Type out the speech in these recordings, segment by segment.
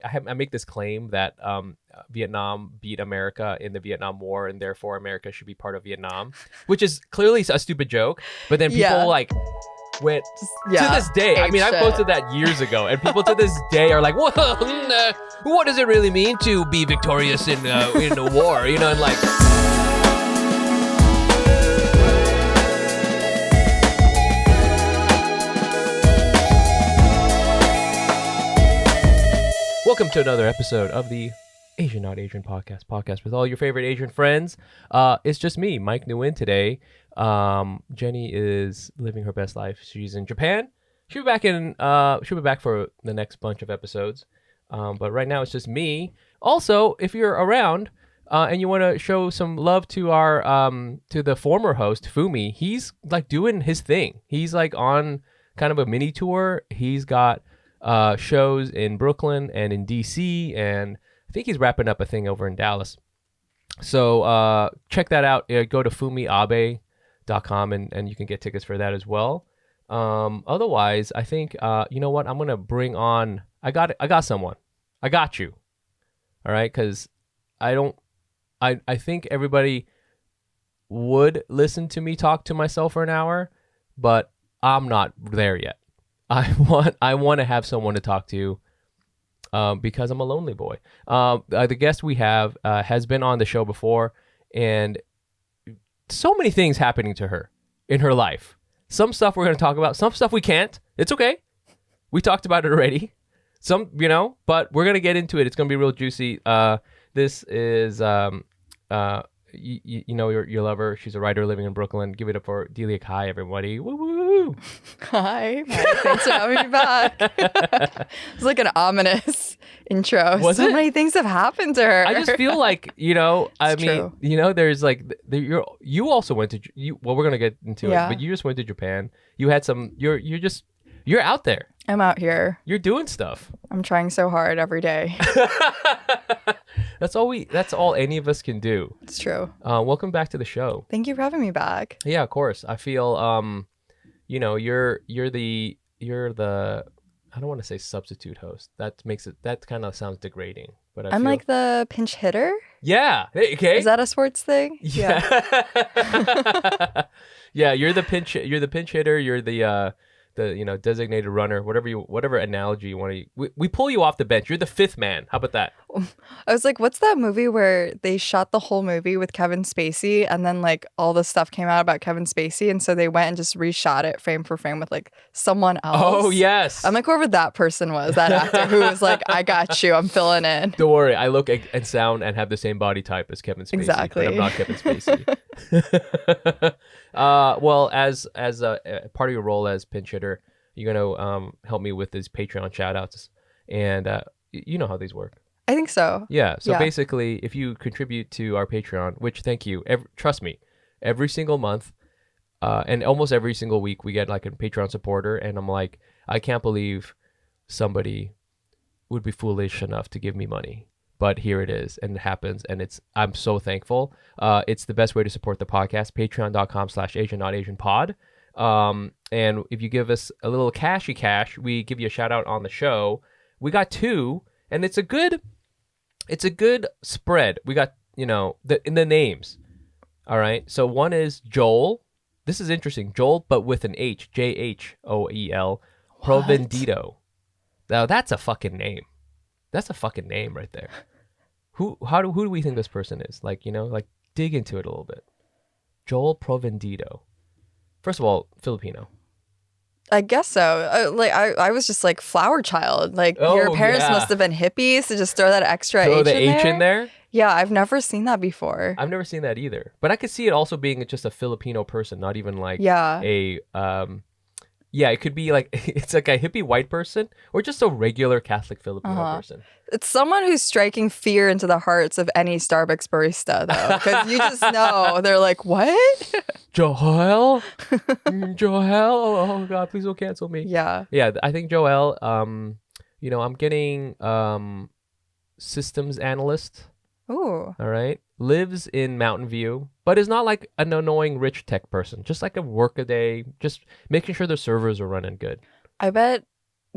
I make this claim that Vietnam beat America in the Vietnam War, and therefore America should be part of Vietnam, which is clearly a stupid joke. But then people like went to this day. I mean, I posted that years ago, and people to this day are like, "Well, what does it really mean to be victorious in a war?" You know, and like. Welcome to another episode of the Asian Not Asian podcast with all your favorite Asian friends. It's just me, Mike Nguyen, today. Jenny is living her best life. She's in Japan. She'll be back for the next bunch of episodes. But right now it's just me. Also, if you're around and you want to show some love to our to the former host Fumi, he's like doing his thing. He's like on kind of a mini tour. He's got shows in Brooklyn and in DC, and I think he's wrapping up a thing over in Dallas. So check that out. Go to fumiabe.com and you can get tickets for that as well. Otherwise, I think you know what? I'm gonna bring on. I got someone. I got you. All right, because I think everybody would listen to me talk to myself for an hour, but I'm not there yet. I want to have someone to talk to because I'm a lonely boy. The guest we have has been on the show before, and so many things happening to her in her life. Some stuff we're going to talk about, some stuff we can't. It's okay. We talked about it already. Some, but we're going to get into it. It's going to be real juicy. This is, you know your lover. She's a writer living in Brooklyn. Give it up for Delia Cai, everybody. Woo woo. Hi. Thanks for having me back. It's like an ominous intro. Many things have happened to her. I just feel like, true. There's like, you also went to, well, we're going to get into it, but you just went to Japan. You had some, you're out there. I'm out here. You're doing stuff. I'm trying so hard every day. That's all any of us can do. It's true. Welcome back to the show. Thank you for having me back. Yeah, of course. I feel, you're the I don't want to say substitute host. That kind of sounds degrading. But I'm like the pinch hitter. Yeah. Okay. Is that a sports thing? Yeah. Yeah. You're the pinch hitter. You're the designated runner, whatever analogy you want to. We pull you off the bench. You're the fifth man. How about that? I was like, what's that movie where they shot the whole movie with Kevin Spacey, and then like all the stuff came out about Kevin Spacey, and so they went and just reshot it frame for frame with like someone else. Oh yes. I'm like, whoever that person was, that actor who was like, I got you, I'm filling in. Don't worry, I look and sound and have the same body type as Kevin Spacey. Exactly. But I'm not Kevin Spacey. Well, as a part of your role as pinch hitter, you're gonna help me with these Patreon shout outs, and you know how these work. I think so. Yeah. So basically, if you contribute to our Patreon, which thank you, trust me, every single month, and almost every single week, we get like a Patreon supporter, and I'm like, I can't believe somebody would be foolish enough to give me money. But here it is, and it happens, and I'm so thankful. It's the best way to support the podcast, patreon.com/AsianNotAsianPod. And if you give us a little cash, we give you a shout out on the show. We got two, and it's a good spread. We got, in the names. All right. So one is Joel. This is interesting. Joel, but with an H, Jhoel, Provendito. Now that's a fucking name. That's a fucking name right there. Who do we think this person is? Like, dig into it a little bit. Joel Provendito. First of all, Filipino. I guess so. I was just like flower child. Like your parents must have been hippies to just throw that extra H in in there. Yeah, I've never seen that before. I've never seen that either. But I could see it also being just a Filipino person, not even like a it could be like it's like a hippie white person or just a regular Catholic Filipino person. It's someone who's striking fear into the hearts of any Starbucks barista, though, because you just know they're like, "What? Joel? Oh God, please don't cancel me." Yeah. I think Joel. I'm getting systems analyst. Ooh. All right. Lives in Mountain View, but is not like an annoying rich tech person. Just like a workaday, just making sure the servers are running good. I bet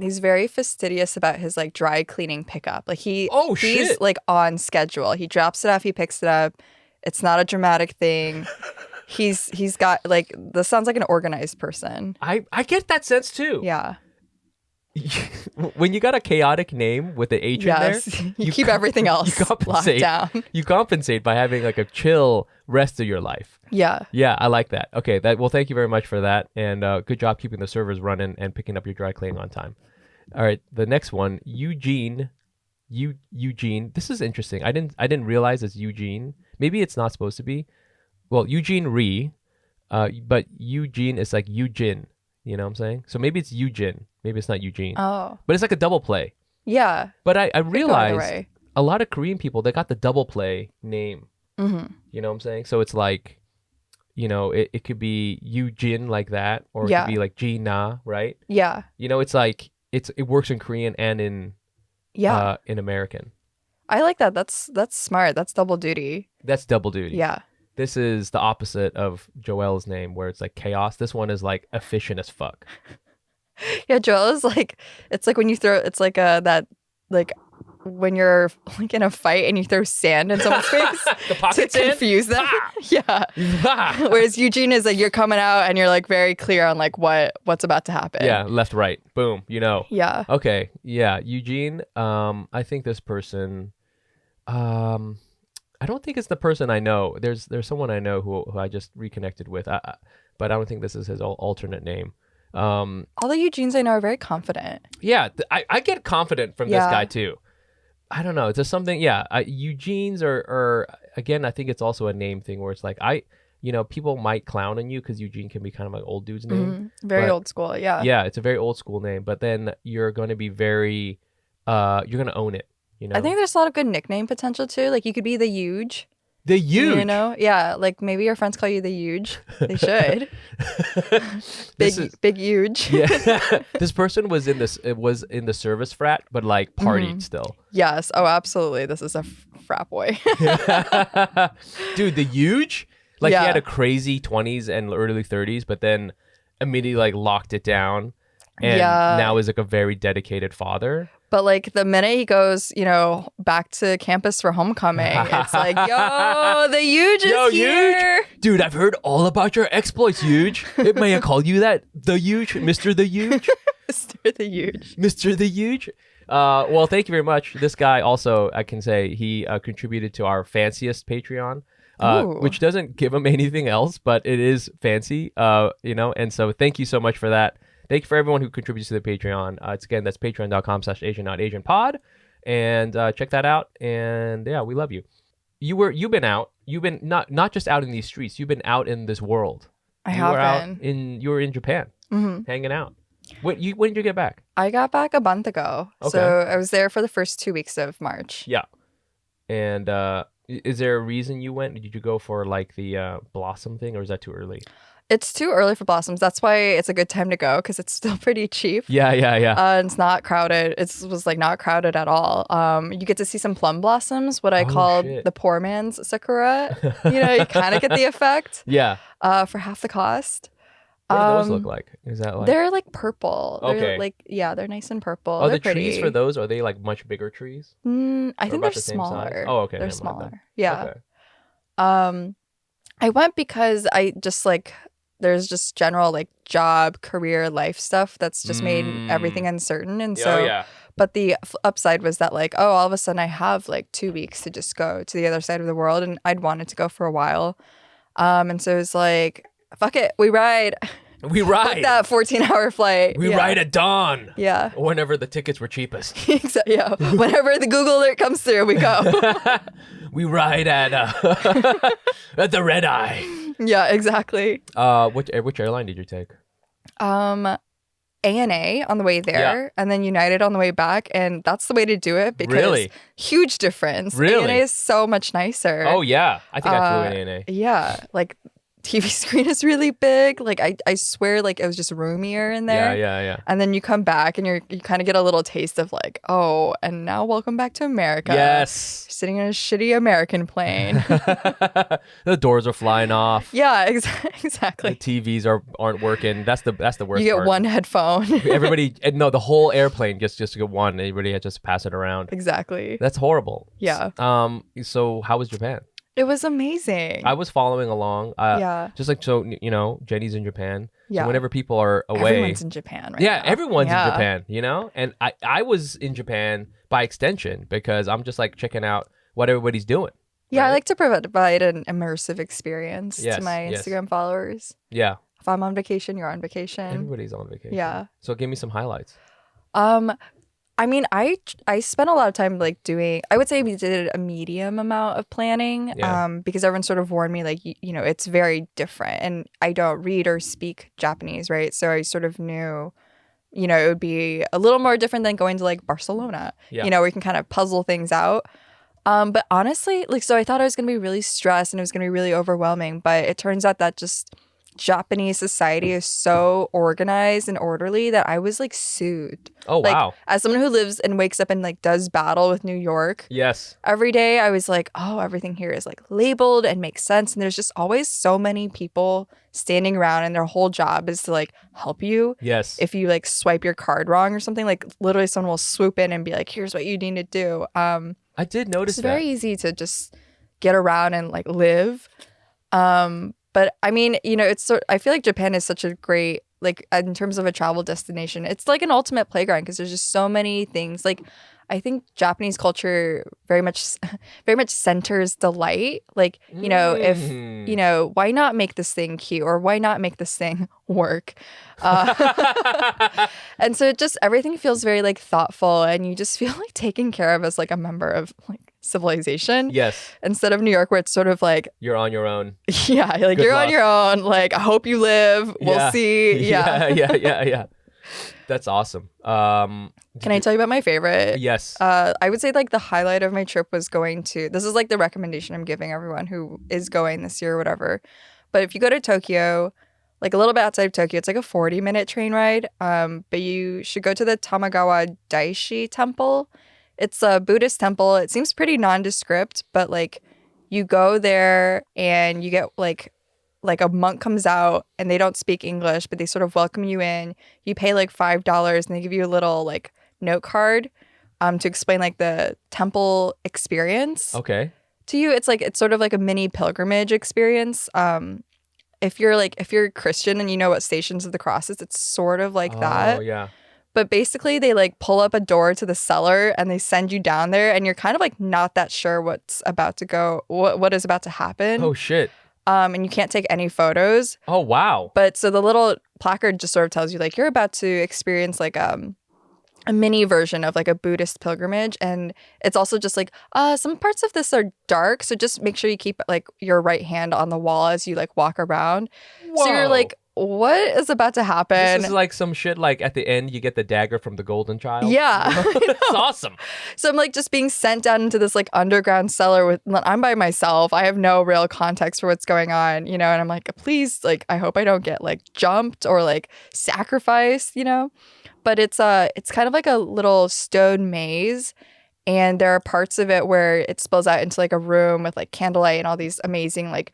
he's very fastidious about his like dry cleaning pickup. Like he's shit. like on schedule. He drops it off, he picks it up. It's not a dramatic thing. He's got like, this sounds like an organized person. I get that sense too. Yeah. When you got a chaotic name with the H in there, you keep everything else locked down. You compensate by having like a chill rest of your life. Yeah. Yeah, I like that. Okay, well, thank you very much for that, and good job keeping the servers running and picking up your dry cleaning on time. All right, the next one, Eugene. Eugene. This is interesting. I didn't realize it's Eugene. Maybe it's not supposed to be. Well, Eugene Ree, but Eugene is like Eugene. You know what I'm saying? So maybe it's Eugene. Maybe it's not Eugene. Oh. But it's like a double play. Yeah. But I realized a lot of Korean people, they got the double play name. Mm-hmm. You know what I'm saying? So it's like, you know, it could be Eugene like that, or it could be like Gina, right? Yeah. You know, it's like it works in Korean and in American. I like that. That's smart. That's double duty. That's double duty. Yeah. This is the opposite of Joelle's name, where it's like chaos. This one is like efficient as fuck. Yeah, Joel is like, it's like when you throw, it's like that, like when you're like in a fight and you throw sand in someone's face the pocket to confuse them. Yeah. Whereas Eugene is like, you're coming out and you're like very clear on like what's about to happen. Yeah, left, right, boom, you know. Yeah. Okay, yeah, Eugene. I think this person. I don't think it's the person I know. There's someone I know who I just reconnected with, but I don't think this is his alternate name. All the Eugenes I know are very confident. Yeah, I get confident from this guy too. I don't know. It's just something. Yeah, Eugenes are again. I think it's also a name thing where it's like people might clown on you because Eugene can be kind of like old dude's name. Very old school. Yeah. Yeah, it's a very old school name. But then you're going to be very, you're going to own it. You know? I think there's a lot of good nickname potential too. Like you could be the Huge. The Huge. You know? Yeah. Like maybe your friends call you the Huge. They should. Big Huge. Yeah. This person was in the service frat, but like partied still. Yes. Oh, absolutely. This is a frat boy. Dude, the Huge? Like he had a crazy 20s and early 30s, but then immediately like locked it down. And now is like a very dedicated father. But like the minute he goes, back to campus for homecoming, it's like, yo, the Huge is here. Huge. Dude, I've heard all about your exploits, Huge. May I call you that? The Huge? Mr. The Huge? Mr. The Huge. Mr. The Huge? Well, thank you very much. This guy also, I can say, he contributed to our fanciest Patreon, which doesn't give him anything else, but it is fancy, and so thank you so much for that. Thank you for everyone who contributes to the Patreon. That's patreon.com/AsianNotAsianPod. And check that out. And yeah, we love you. You've been out. You've been not just out in these streets. You've been out in this world. You were in Japan, hanging out. When did you get back? I got back a month ago. Okay. So I was there for the first 2 weeks of March. Yeah. And is there a reason you went? Did you go for like the Blossom thing, or is that too early? It's too early for blossoms. That's why it's a good time to go because it's still pretty cheap. Yeah. And it's not crowded. It was like not crowded at all. You get to see some plum blossoms, what I call the poor man's sakura. You kind of get the effect. Yeah. For half the cost. What do those look like? Is that like? They're like purple. Okay. They're nice and purple. Oh, they're the pretty. trees for those, are they like much bigger trees? I think they're smaller. Oh, okay. They're smaller. Yeah. Okay. I went because I just like. There's just general like job, career, life stuff that's just made everything uncertain. And but the upside was that like, all of a sudden I have like 2 weeks to just go to the other side of the world. And I'd wanted to go for a while. And so it was like, fuck it, we ride. We ride. That 14-hour flight. We ride at dawn. Yeah. Whenever the tickets were cheapest. Exactly. Yeah. Whenever the Google alert comes through, we go. We ride at at the red eye. Yeah, exactly. Which airline did you take? ANA on the way there, and then United on the way back, and that's the way to do it because huge difference. Really? ANA is so much nicer. Oh yeah, I think I flew in ANA. Yeah, like TV screen is really big. Like I swear like it was just roomier in there. Yeah. And then you come back and you kind of get a little taste of like, oh, and now welcome back to America. Yes. You're sitting in a shitty American plane. The doors are flying off. Yeah, exactly. The TVs aren't working. That's the worst part. You get one headphone. The whole airplane just to get one. Everybody had just pass it around. Exactly. That's horrible. Yeah. So how was Japan? It was amazing. I was following along. Just like, so, Jenny's in Japan. Yeah. So whenever people are away. Everyone's in Japan right now. Everyone's in Japan, And I was in Japan by extension because I'm just like checking out what everybody's doing. Yeah, right? I like to provide an immersive experience to my Instagram followers. Yeah. If I'm on vacation, you're on vacation. Everybody's on vacation. Yeah. So give me some highlights. I mean, I spent a lot of time like I would say we did a medium amount of planning because everyone sort of warned me like, it's very different and I don't read or speak Japanese, right? So I sort of knew, it would be a little more different than going to like Barcelona, where you can kind of puzzle things out. But honestly, like, so I thought I was going to be really stressed and it was going to be really overwhelming, but it turns out that just Japanese society is so organized and orderly that I was like soothed. Oh, like, wow. As someone who lives and wakes up and like does battle with New York. Yes. Every day I was like, oh, everything here is like labeled and makes sense. And there's just always so many people standing around and their whole job is to like help you. Yes. If you like swipe your card wrong or something, like literally someone will swoop in and be like, here's what you need to do. I did notice it's very easy to just get around and like live. But I mean, I feel like Japan is such a great, like in terms of a travel destination, it's like an ultimate playground because there's just so many things. Like I think Japanese culture very much centers delight. Like, if, why not make this thing cute or why not make this thing work? And so everything feels very like thoughtful and you just feel like taken care of as like a member of like civilization. Yes. Instead of New York where it's sort of like you're on your own. Yeah, like Good you're luck. on your own. Like I hope you live. We'll see. Yeah. That's awesome. Can I tell you about my favorite? Yes. I would say like the highlight of my trip was this is like the recommendation I'm giving everyone who is going this year or whatever. But if you go to Tokyo, like a little bit outside of Tokyo, it's like a 40-minute train ride. But you should go to the Tamagawa Daishi Temple. It's a Buddhist temple. It seems pretty nondescript, but like you go there and you get like a monk comes out and they don't speak English, but they sort of welcome you in. You pay like $5 and they give you a little like note card to explain like the temple experience. Okay. To you, it's sort of like a mini pilgrimage experience. If you're Christian and you know what Stations of the Cross is, it's sort of like that. Oh, yeah. But basically, they like pull up a door to the cellar and they send you down there, and you're kind of like not that sure what is about to happen. Oh shit. And you can't take any photos. Oh wow. But so the little placard just sort of tells you like you're about to experience like a mini version of like a Buddhist pilgrimage, and it's also just like some parts of this are dark, so just make sure you keep like your right hand on the wall as you like walk around. Whoa. So you're like, what is about to happen? This is like some shit like at the end you get the dagger from the Golden Child. Yeah. It's awesome. So I'm like just being sent down into this like underground cellar I'm by myself. I have no real context for what's going on, and I'm like, please, like I hope I don't get like jumped or like sacrificed, But it's kind of like a little stone maze, and there are parts of it where it spills out into like a room with like candlelight and all these amazing like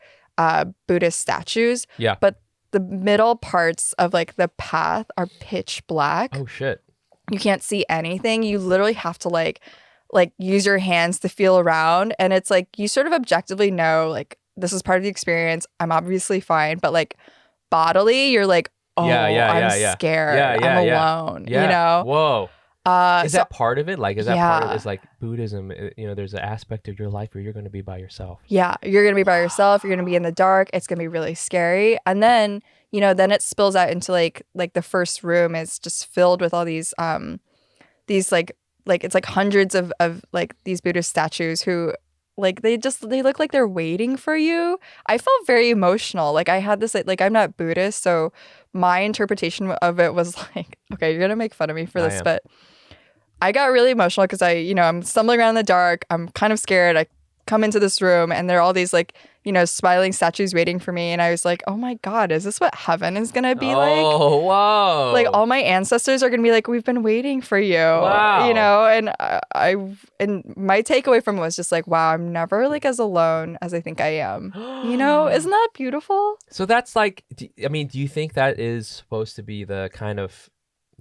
Buddhist statues. Yeah. But the middle parts of like the path are pitch black. Oh shit. You can't see anything. You literally have to like use your hands to feel around, and it's like you sort of objectively know like this is part of the experience. I'm obviously fine, but like bodily, you're like, oh, I'm scared. I'm alone. Whoa. Is that part of it? Like, is that part of this, like Buddhism? There's an aspect of your life where you're going to be by yourself. Yeah, you're going to be by yourself. You're going to be in the dark. It's going to be really scary. And then, then it spills out into like the first room is just filled with all these like it's like hundreds of like these Buddhist statues who like they look like they're waiting for you. I felt very emotional. Like I had this like I'm not Buddhist, so my interpretation of it was like, okay, you're gonna make fun of me for this, but I got really emotional because I'm stumbling around in the dark. I'm kind of scared. I come into this room and there are all these like smiling statues waiting for me. And I was like, oh my God, is this what heaven is going to be like? Oh, wow. Like all my ancestors are going to be like, we've been waiting for you. Wow. And and my takeaway from it was just like, wow, I'm never like as alone as I think I am. Isn't that beautiful? So that's like, do you think that is supposed to be the kind of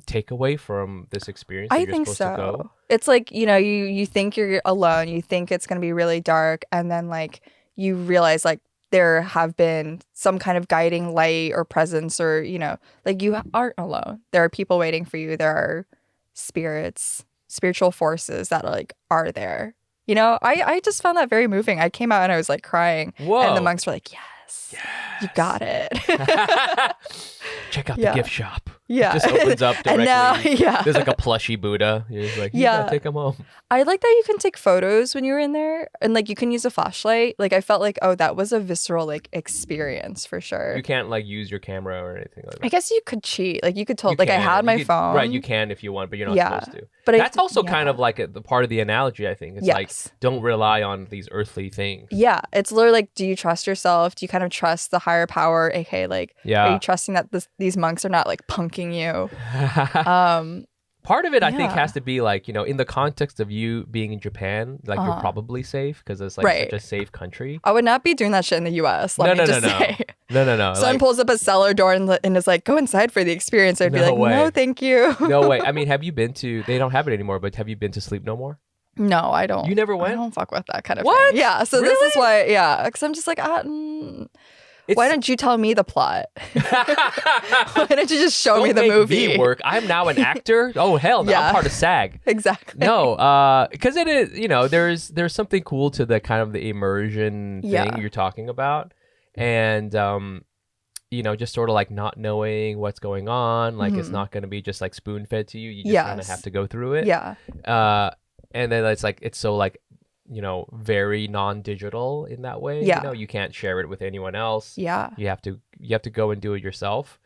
takeaway from this experience? I think so. It's like, you think you're alone, you think it's going to be really dark, and then like you realize like there have been some kind of guiding light or presence, or like you aren't alone. There are people waiting for you. There are spiritual forces that are there. I just found that very moving. I came out and I was like crying. Whoa. And the monks were like, yes. You got it. Check out the gift shop. Yeah. It just opens up directly. And now, there's like a plushy Buddha. You're just like, take him home. I like that you can take photos when you're in there, and like you can use a flashlight. Like I felt like, oh, that was a visceral like experience for sure. You can't like use your camera or anything like that. I guess you could cheat. Like you could I had my phone. Right, you can if you want, but you're not supposed to. But that's also kind of like the part of the analogy, I think. It's like, don't rely on these earthly things. Yeah, it's literally like, do you trust yourself? Do you kind of trust the higher power, aka like, are you trusting that these monks are not like punking you? Part of it, I think, has to be like, in the context of you being in Japan, like you're probably safe because it's like such a safe country. I would not be doing that shit in the U.S. No. Someone pulls up a cellar door and is like, go inside for the experience. I'd be like, no, thank you. No way. I mean, have you been to, they don't have it anymore, but have you been to Sleep No More? No, I don't. You never went? I don't fuck with that kind of thing. Yeah, so really? This is why, because I'm just like, why don't you tell me the plot? Why don't you just show me the movie? Me work. I'm now an actor. Oh hell no! I'm part of SAG. Exactly. No, because it is. There's something cool to the kind of the immersion thing you're talking about, and just sort of like not knowing what's going on. Like it's not going to be just like spoon fed to you. You just kind of have to go through it. Yeah. And then it's so like, very non-digital in that way. Yeah. You can't share it with anyone else. Yeah. You have to go and do it yourself,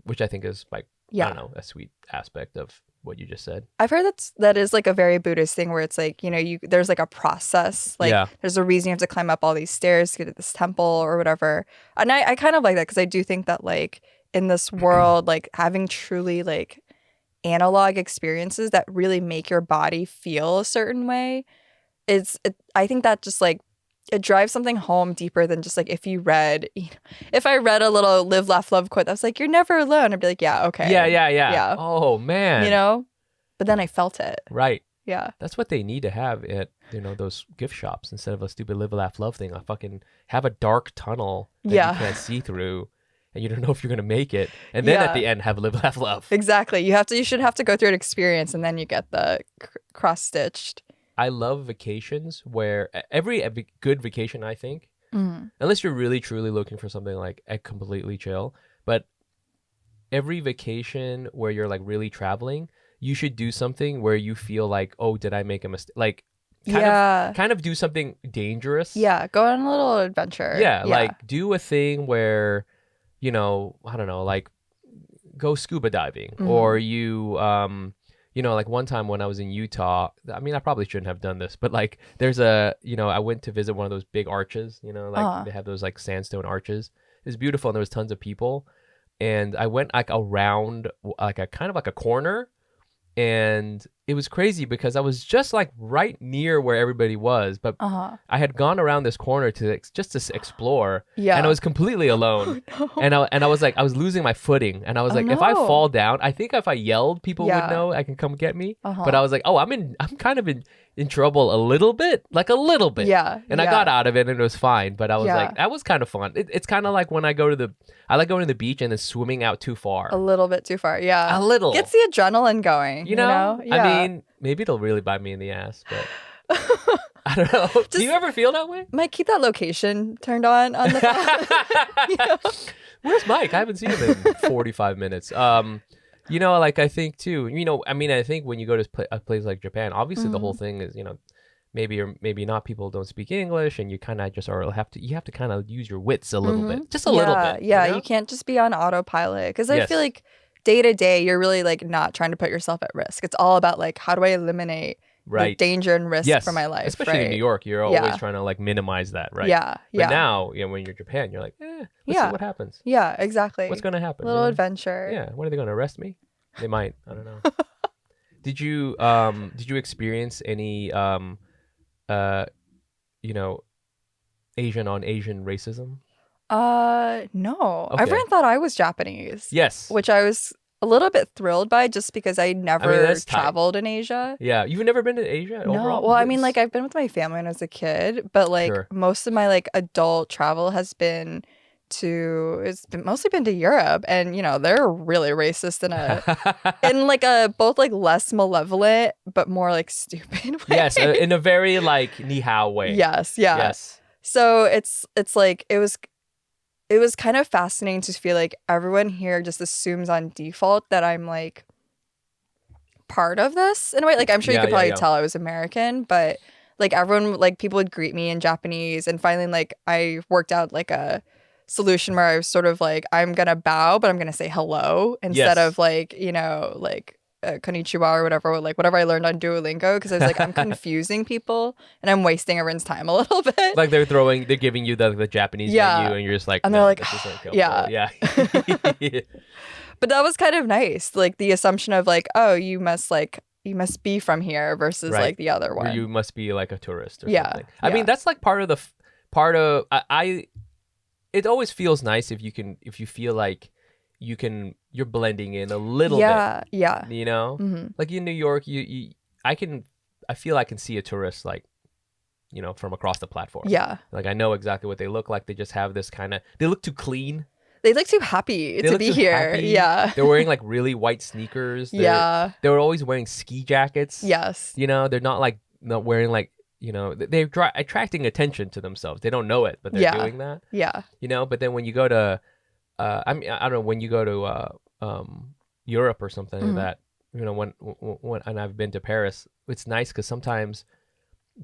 which I think is like, I don't know, a sweet aspect of what you just said. I've heard that is like a very Buddhist thing where it's like, there's like a process. Like there's a reason you have to climb up all these stairs to get to this temple or whatever. And I kind of like that because I do think that like in this world, like having truly like analog experiences that really make your body feel a certain way, I think that just like it drives something home deeper than just like if I read a little live, laugh, love quote that was like, you're never alone. I'd be like, yeah, okay. Yeah. Oh man. But then I felt it. Right. Yeah. That's what they need to have at those gift shops instead of a stupid live, laugh, love thing. I fucking have a dark tunnel that you can't see through. And you don't know if you're gonna make it, and then at the end have live, laugh, love. Exactly. You should have to go through an experience, and then you get the cross stitched. I love vacations where every good vacation, I think, unless you're really truly looking for something like completely chill, but every vacation where you're like really traveling, you should do something where you feel like, oh, did I make a mistake? Like, kind of do something dangerous. Yeah, go on a little adventure. Yeah, like do a thing where, I don't know, like go scuba diving or you, like one time when I was in Utah, I mean, I probably shouldn't have done this, but like there's I went to visit one of those big arches, like they have those like sandstone arches. It's beautiful and there was tons of people. And I went like around like a kind of like a corner, and it was crazy because I was just like right near where everybody was, but I had gone around this corner to explore, and I was completely alone. Oh, no. And I was like, I was losing my footing, and I was if I fall down, I think if I yelled, people would know I can come get me. But I was like, oh, I'm kind of in trouble a little bit. Yeah. And I got out of it and it was fine. But I was like, that was kind of fun. It's kind of like when I like going to the beach and then swimming out too far. A little bit too far. Yeah. A little. Gets the adrenaline going. You know? Yeah. I mean, maybe it'll really bite me in the ass, but I don't know. Do you ever feel that way? Might keep that location turned on the phone. Where's Mike? I haven't seen him in 45 minutes. Like I think too, I think when you go to a place like Japan, obviously the whole thing is, maybe or maybe not, people don't speak English, and you kind of just you have to kind of use your wits a little bit, just a little bit. Yeah, you can't just be on autopilot, because I feel like day to day, you're really like not trying to put yourself at risk. It's all about like, how do I eliminate the danger and risk for my life. Especially in New York, you're always trying to like minimize that, right? Yeah. But now, when you're in Japan, you're like, let's see what happens. Yeah, exactly. What's going to happen? Little adventure. Yeah. When are they going to arrest me? They might. I don't know. Did you experience any Asian on Asian racism? No. Okay. Everyone thought I was Japanese. Yes. Which I was a little bit thrilled by just because I never traveled in Asia. Yeah. You've never been to Asia overall? Well, I mean, like, I've been with my family when I was a kid, but like most of my like adult travel has been mostly been to Europe, and they're really racist in like a both like less malevolent but more like stupid way. Yes, in a very like ni hao way. Yes, yeah. Yes. So it's like it was kind of fascinating to feel like everyone here just assumes on default that I'm like part of this in a way. Like I'm sure you could probably tell I was American, but like everyone, like people would greet me in Japanese, and finally like I worked out like a solution where I was sort of like, I'm gonna bow, but I'm gonna say hello instead of like, like konnichiwa or whatever, like whatever I learned on Duolingo, because I was like, I'm confusing people and I'm wasting everyone's time a little bit. Like they're giving you the Japanese menu, and you're just like, and they're like, yeah. But that was kind of nice, like the assumption of like, oh, you must be from here versus like the other one. Or you must be like a tourist or something. I mean, that's like part of it always feels nice if you feel like you're blending in a little bit. Yeah. Mm-hmm. Like in New York, I feel I can see a tourist like, from across the platform. Yeah. Like I know exactly what they look like. They just have this they look too clean. They look too happy to be here. Happy. Yeah. They're wearing like really white sneakers. They were always wearing ski jackets. Yes. They're not wearing like, they're attracting attention to themselves. They don't know it, but they're doing that. Yeah. But then when you go to, I don't know, when you go to Europe or something like that, when and I've been to Paris, it's nice because sometimes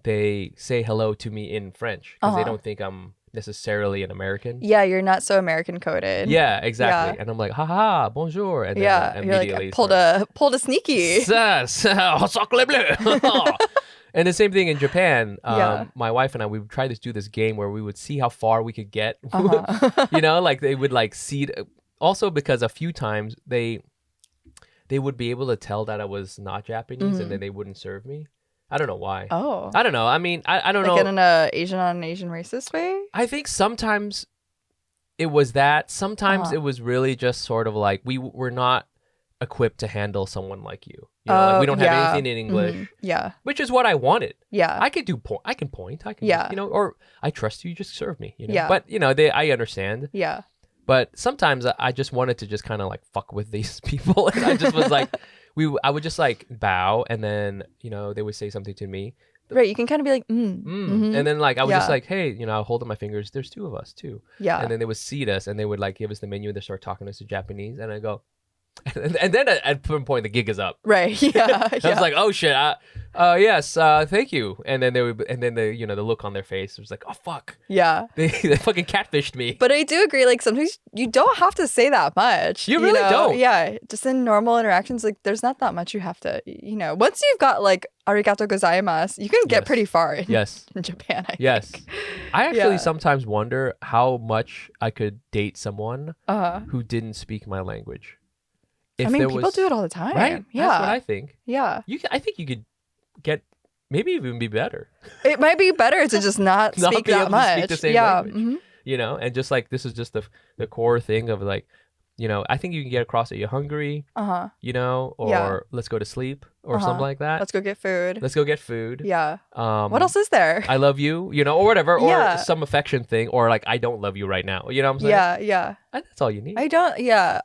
they say hello to me in French because they don't think I'm necessarily an American. Yeah, you're not so American coded. Yeah, exactly. Yeah. And I'm like, haha, bonjour. And then immediately you're like, pulled a sneaky. And the same thing in Japan. My wife and I, we would try to do this game where we would see how far we could get. Like they would like see. Also, because a few times they would be able to tell that I was not Japanese, and then they wouldn't serve me. I don't know why. Oh. I don't know. I mean, I don't know. Like in an Asian on Asian racist way? I think sometimes it was that. Sometimes it was really just sort of like we're not equipped to handle someone like you. Like we don't have anything in English. Mm-hmm. Yeah. Which is what I wanted. Yeah. I could I can point. I can or I trust you, just serve me. Yeah. But I understand. Yeah. But sometimes I just wanted to just kind of like fuck with these people. And I just was like I would just like bow, and then they would say something to me. Right, you can kind of be like, mm-hmm. And then like I would just like, hey, I'll hold up my fingers. There's two of us too. Yeah. And then they would seat us, and they would like give us the menu, and they start talking to us in Japanese, and I go, and then at some point the gig is up. Right. Yeah. I was like, oh shit. Yes. Thank you. And then the look on their face was like, oh fuck. Yeah. They fucking catfished me. But I do agree. Like sometimes you don't have to say that much. You really don't. Yeah. Just in normal interactions, like there's not that much you have to. Once you've got like arigato gozaimasu, you can get pretty far in Japan. I think. I actually sometimes wonder how much I could date someone who didn't speak my language. People do it all the time. Right? Yeah. That's what I think. Yeah. I think you could get, maybe even be better. It might be better to just not speak that much. Speak the same language. Mm-hmm. And just like, this is just the core thing of like, I think you can get across that you're hungry, or let's go to sleep or something like that. Let's go get food. Yeah. What else is there? I love you, or whatever, or some affection thing, or like, I don't love you right now. You know what I'm saying? Yeah. That's all you need. Yeah.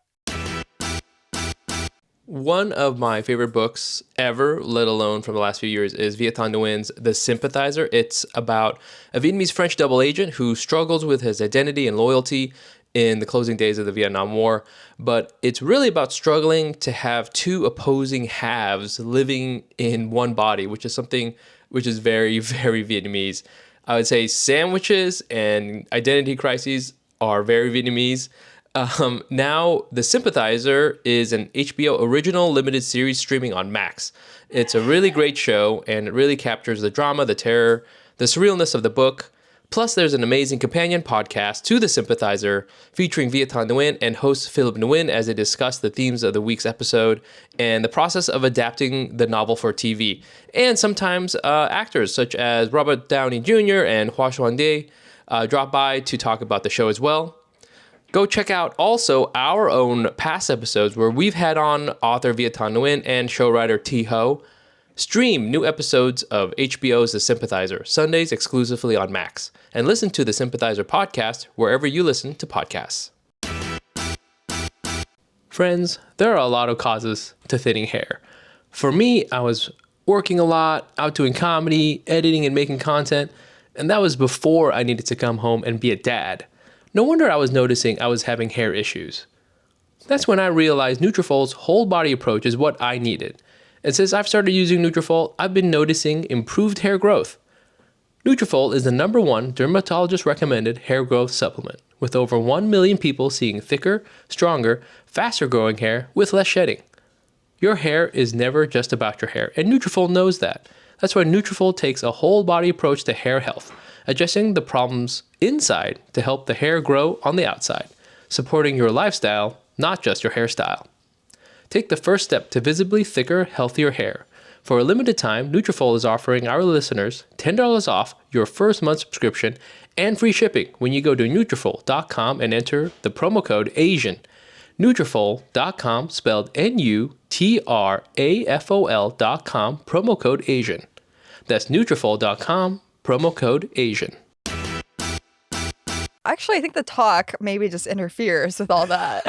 One of my favorite books ever, let alone from the last few years, is Viet Thanh Nguyen's The Sympathizer. It's about a Vietnamese-French double agent who struggles with his identity and loyalty in the closing days of the Vietnam War. But it's really about struggling to have two opposing halves living in one body, which is something which is very, very Vietnamese. I would say sandwiches and identity crises are very Vietnamese. Now, The Sympathizer is an HBO original limited series streaming on Max. It's a really great show, and it really captures the drama, the terror, the surrealness of the book. Plus, there's an amazing companion podcast to The Sympathizer featuring Viet Thanh Nguyen and host Philip Nguyen as they discuss the themes of the week's episode and the process of adapting the novel for TV. And sometimes actors such as Robert Downey Jr. and Hua Xuande drop by to talk about the show as well. Go check out also our own past episodes where we've had on author Viet Thanh Nguyen and show writer T Ho. Stream new episodes of HBO's The Sympathizer, Sundays exclusively on Max. And listen to The Sympathizer podcast wherever you listen to podcasts. Friends, there are a lot of causes to thinning hair. For me, I was working a lot, out doing comedy, editing and making content, and that was before I needed to come home and be a dad. No wonder I was noticing I was having hair issues. That's when I realized Nutrafol's whole body approach is what I needed. And since I've started using Nutrafol, I've been noticing improved hair growth. Nutrafol is the #1 dermatologist recommended hair growth supplement, with over 1 million people seeing thicker, stronger, faster growing hair with less shedding. Your hair is never just about your hair, and Nutrafol knows that. That's why Nutrafol takes a whole body approach to hair health, addressing the problems inside to help the hair grow on the outside, supporting your lifestyle, not just your hairstyle. Take the first step to visibly thicker, healthier hair. For a limited time, Nutrafol is offering our listeners $10 off your first month subscription and free shipping when you go to Nutrafol.com and enter the promo code ASIAN. Nutrafol.com, spelled Nutrafol.com, promo code ASIAN. That's Nutrafol.com, promo code ASIAN. Actually, I think the talk maybe just interferes with all that.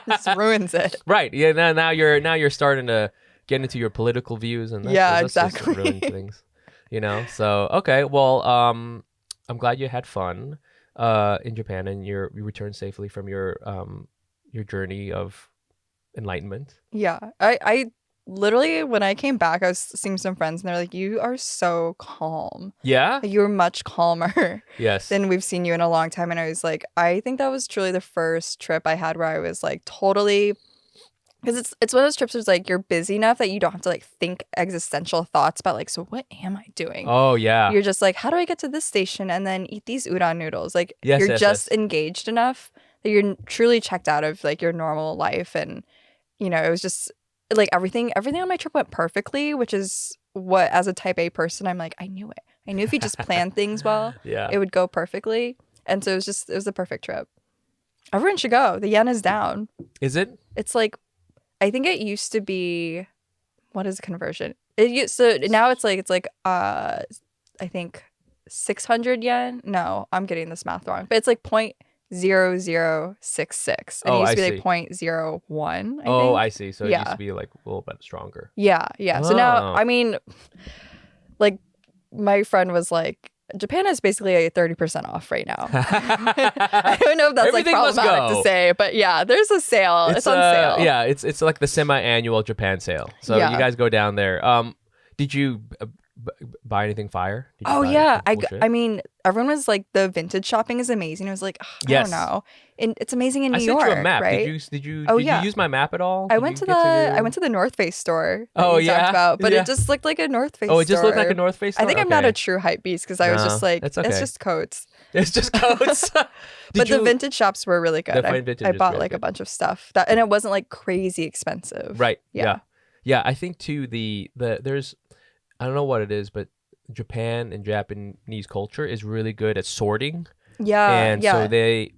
Just ruins it. Right. Yeah. Now you're starting to get into your political views, and that's exactly. just ruins things. So okay. Well, I'm glad you had fun in Japan, and you returned safely from your journey of enlightenment. Yeah. I literally, when I came back, I was seeing some friends and they're like, you are so calm. Yeah? Like, you were much calmer yes. than we've seen you in a long time. And I was like, I think that was truly the first trip I had where I was like totally, because it's one of those trips where it's like you're busy enough that you don't have to like think existential thoughts about like, so what am I doing? Oh, yeah. You're just like, how do I get to this station and then eat these udon noodles? Like, yes, you're yes, just yes. engaged enough that you're truly checked out of like your normal life. And, it was just like everything on my trip went perfectly, which is what, as a type A person, I'm like, I knew it. I knew if you just planned things well, it would go perfectly. And so it was the perfect trip. Everyone should go. The yen is down. Is it? It's like, I think it used to be, what is the conversion? So now it's like I think 600 yen. No, I'm getting this math wrong. But it's like 0.0066. And it used to be like 0.01, I see. So it used to be like a little bit stronger. Yeah. So now, I mean, like my friend was like, Japan is basically a 30% off right now. I don't know if that's Everything like problematic to say, but yeah, there's a sale. It's on sale. Yeah, it's like the semi-annual Japan sale. So you guys go down there. Did you buy anything fire? Yeah. I mean, everyone was like, the vintage shopping is amazing. I was like, I don't know. And it's amazing in New York. I sent you a map. Right? Did you use my map at all? I went to the North Face store. Oh, yeah. Talked about, but it just looked like a North Face store. Oh, it just looked like a North Face store? I think I'm not a true hype beast because I was just like, it's just coats. It's just coats. But the vintage shops were really good. I bought really like a bunch of stuff and it wasn't like crazy expensive. Right. Yeah. I think too there's, I don't know what it is, but Japan and Japanese culture is really good at sorting. So they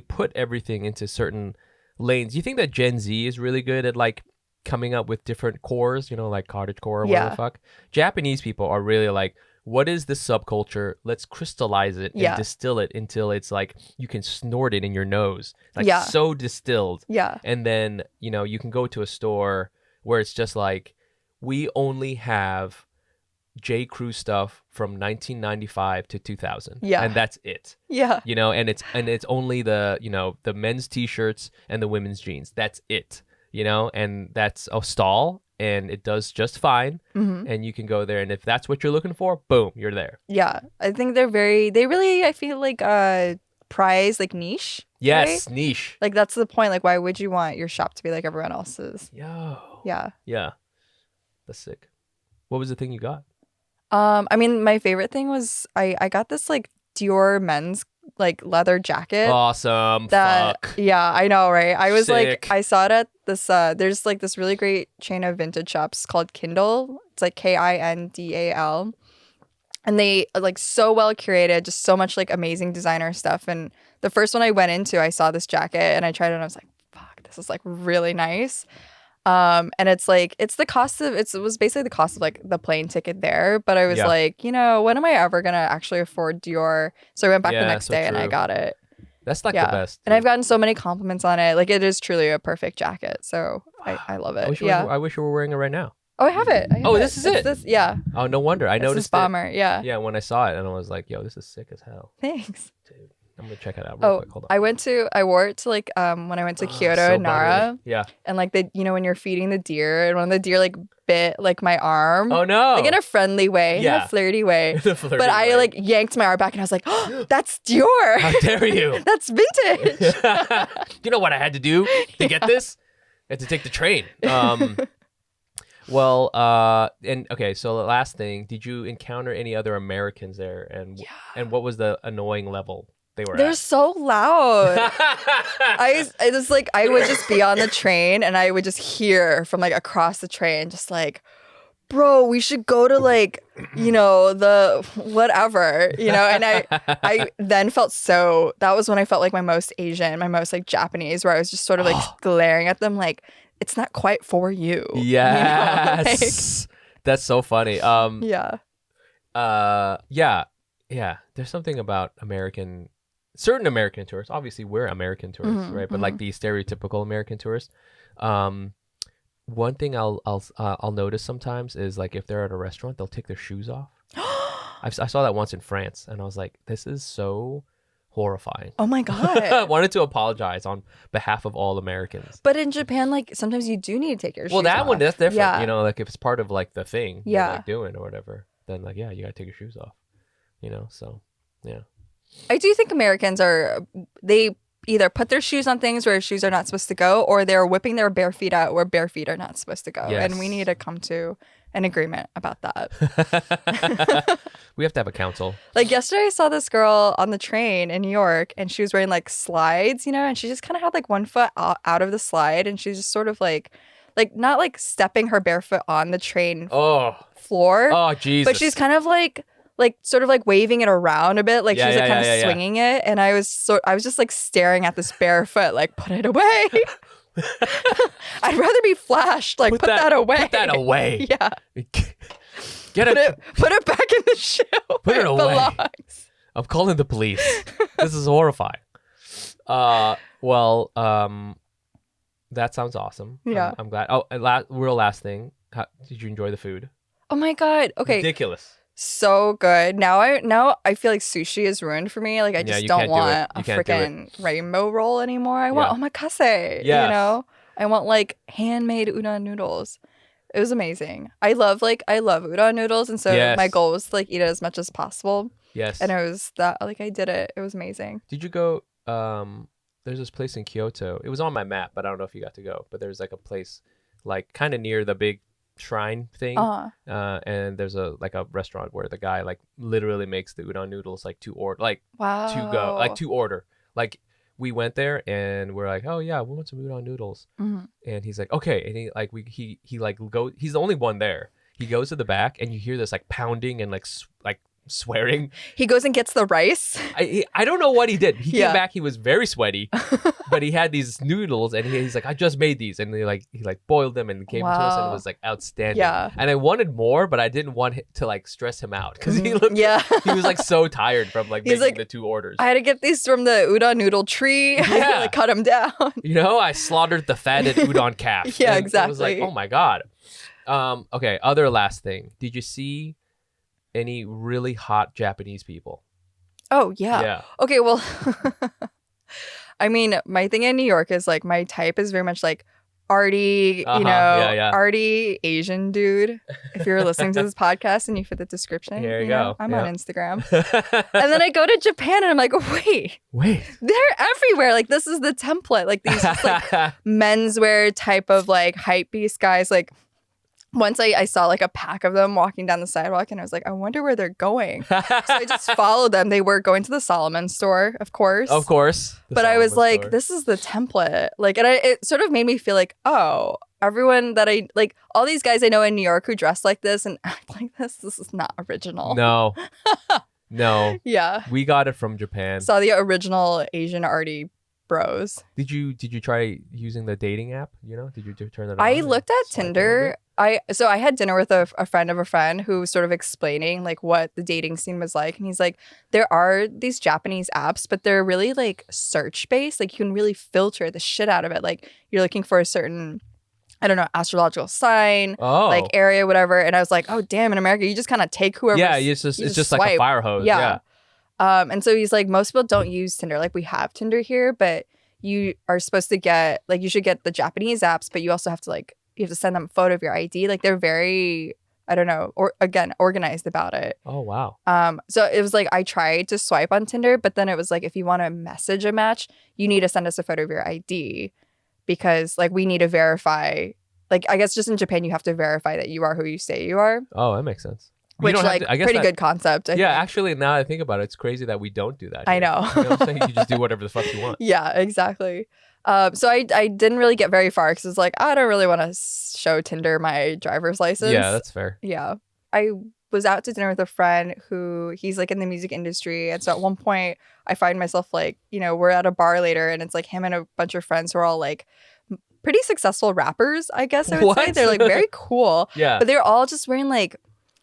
put everything into certain lanes. You think that Gen Z is really good at like coming up with different cores, like cottage core or whatever the fuck? Japanese people are really like, what is this subculture? Let's crystallize it and distill it until it's like you can snort it in your nose. Like so distilled. Yeah. And then, you can go to a store where it's just like, we only have J. Crew stuff from 1995 to 2000. Yeah. And that's it. Yeah. And it's only the men's t-shirts and the women's jeans. That's it. And that's a stall and it does just fine. Mm-hmm. And you can go there. And if that's what you're looking for, boom, you're there. Yeah. I think they really, I feel like, prize like niche. Yes, right? niche. Like that's the point. Like why would you want your shop to be like everyone else's? Yo. Yeah. Yeah. That's sick. What was the thing you got? I mean, my favorite thing was I got this like Dior men's like leather jacket. Awesome. That Fuck. yeah, I know, right? I was Sick. like, I saw it at this there's like this really great chain of vintage shops called Kindle. It's like Kindal. And they are like so well curated, just so much like amazing designer stuff. And the first one I went into, I saw this jacket and I tried it and I was like, fuck, this is like really nice. And it's like it was basically the cost of like the plane ticket there. But I was like, when am I ever gonna actually afford Dior? So I went back the next day and I got it. That's like the best. And I've gotten so many compliments on it. Like it is truly a perfect jacket. So I love it. I wish you were wearing it right now. Oh, I have it. This is it. Yeah. Oh, no wonder. I noticed this bomber. Yeah. Yeah, when I saw it, and I was like, "Yo, this is sick as hell." Thanks. Dude, I'm gonna check it out real quick. Hold on. I wore it to like when I went to Kyoto and Nara. Yeah. And like when you're feeding the deer, and one of the deer like bit like my arm. Oh no! Like in a friendly way, in a flirty way. I like yanked my arm back, and I was like, "Oh, that's Dior! How dare you? That's vintage." You know what I had to do to get this? I had to take the train. Well, and okay, so the last thing, did you encounter any other Americans there? And what was the annoying level they were They're at? so loud. I was like, I would just be on the train and I would just hear from like across the train, just like, bro, we should go to like, the whatever, and I then felt that was when I felt like my most Asian, my most like Japanese, where I was just sort of like glaring at them like, it's not quite for you. Yes. That's so funny. Yeah. Yeah. There's something about certain American tourists. Obviously, we're American tourists, right? But like the stereotypical American tourists. One thing I'll notice sometimes is like if they're at a restaurant, they'll take their shoes off. I saw that once in France, and I was like, this is so horrifying. Oh my God. I wanted to apologize on behalf of all Americans. But in Japan, like sometimes you do need to take your shoes off. Well, that one, that's different. Yeah. Like if it's part of like the thing you're like doing or whatever, then like, yeah, you gotta take your shoes off. So yeah. I do think Americans they either put their shoes on things where shoes are not supposed to go, or they're whipping their bare feet out where bare feet are not supposed to go. Yes. And we need to come to an agreement about that. We have to have a council. Like yesterday I saw this girl on the train in New York and she was wearing like slides, and she just kind of had like one foot out of the slide and she's just sort of like not like stepping her bare foot on the train floor. Oh, Jesus. But she's kind of like sort of like waving it around a bit, like she's like kind of swinging it, and I was just like staring at this bare foot, like put it away. I'd rather be flashed. Like put that away. Put that away. Yeah. Put it back in the shoe. Put it away. Belongs. I'm calling the police. This is horrifying. Well, that sounds awesome. Yeah. I'm glad. Oh, and real last thing. Did you enjoy the food? Oh my God. Okay. Ridiculous. So good. Now I feel like sushi is ruined for me. Like I just don't want a freaking rainbow roll anymore. I want omakase. Yes. I want like handmade udon noodles. It was amazing. I love udon noodles, and so my goal was to like eat it as much as possible. Yes. And it was that like I did it. It was amazing. Did you go? There's this place in Kyoto. It was on my map, but I don't know if you got to go. But there's like a place like kind of near the big shrine thing, and there's a restaurant where the guy like literally makes the udon noodles like to order, like to go, like to order. Like we went there and we're like, oh yeah, we want some udon noodles, and he's like, okay, and he like he like go, he's the only one there. He goes to the back and you hear this like pounding and like swearing. He goes and gets the rice. I don't know what he did. He came back. He was very sweaty, but he had these noodles, and he's like, "I just made these," and he boiled them and gave them to us, and it was like outstanding. Yeah. And I wanted more, but I didn't want to like stress him out because he looked. Yeah. He was like so tired from like making the two orders. I had to get these from the udon noodle tree. Yeah. I had to like cut them down. I slaughtered the fatted udon calf. Yeah, exactly. I was like, oh my God. Okay. Other last thing. Did you see any really hot Japanese people? Oh yeah. Okay, well, I mean, my thing in New York is like my type is very much like arty, arty Asian dude. If you're listening to this podcast and you fit the description, here you go. I'm on Instagram. And then I go to Japan and I'm like, wait, they're everywhere. Like, this is the template. Like, these just like menswear type of like hype beast guys. Like, once I saw like a pack of them walking down the sidewalk and I was like, I wonder where they're going. So I just followed them. They were going to the Solomon store, of course. Of course. But I was like, this is the template. Like, and it sort of made me feel like, oh, everyone that I like, all these guys I know in New York who dress like this and act like this is not original. No. No. Yeah. We got it from Japan. Saw the original Asian arty bros. Did you try using the dating app? Did you turn that on? I looked at Tinder. I had dinner with a friend of a friend who was sort of explaining like what the dating scene was like, and he's like, there are these Japanese apps, but they're really like search based. Like, you can really filter the shit out of it. Like, you're looking for a certain, I don't know, astrological sign, like area, whatever. And I was like, oh damn, in America you just kind of take whoever. Yeah, it's just like a fire hose. Yeah. And so he's like, most people don't use Tinder. Like, we have Tinder here, but you are supposed to get, like, you should get the Japanese apps, but you also have to like, you have to send them a photo of your ID. Like, they're very, I don't know, or again, organized about it. Oh, wow. So it was like, I tried to swipe on Tinder, but then it was like, if you want to message a match, you need to send us a photo of your ID because like, we need to verify, like, I guess just in Japan, you have to verify that you are who you say you are. Oh, that makes sense. Which, like, pretty good concept. I think. Actually, now I think about it, it's crazy that we don't do that here. I know. You know what I'm saying? You just do whatever the fuck you want. Yeah, exactly. So I didn't really get very far because it's like, I don't really want to show Tinder my driver's license. Yeah, that's fair. Yeah. I was out to dinner with a friend who he's like in the music industry. And so at one point I find myself like, we're at a bar later and it's like him and a bunch of friends who are all like pretty successful rappers, I guess I would say. They're like very cool. Yeah. But they're all just wearing like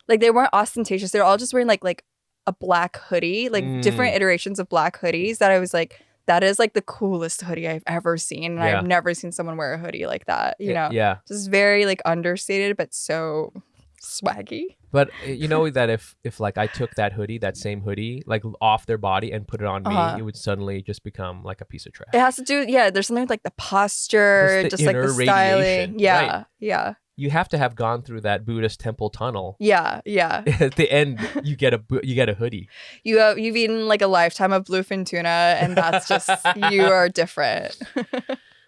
they weren't ostentatious. They're all just wearing like a black hoodie, like different iterations of black hoodies that I was like, that is like the coolest hoodie I've ever seen. And I've never seen someone wear a hoodie like that, Yeah. Just very like understated, but so swaggy. But you know that if like I took that same hoodie, like off their body and put it on me, it would suddenly just become like a piece of trash. It has to do, there's something with like the posture, just like the styling. Yeah, right. Yeah. You have to have gone through that Buddhist temple tunnel. Yeah. At the end, you get a hoodie. You've eaten like a lifetime of bluefin tuna, and that's just you are different.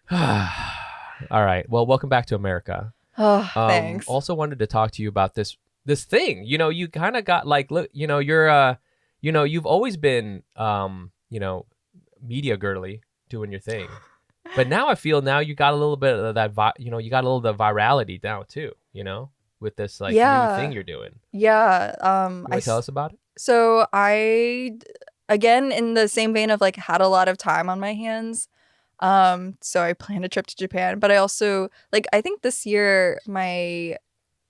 All right. Well, welcome back to America. Oh, thanks. Also wanted to talk to you about this thing. You kind of got like, look, you're you've always been media girly, doing your thing. But now I feel you got a little bit of that, you got a little bit of virality now too, with this like new thing you're doing. Yeah. You want to tell us about it? So I, again, in the same vein of like had a lot of time on my hands. So I planned a trip to Japan, but I also I think this year my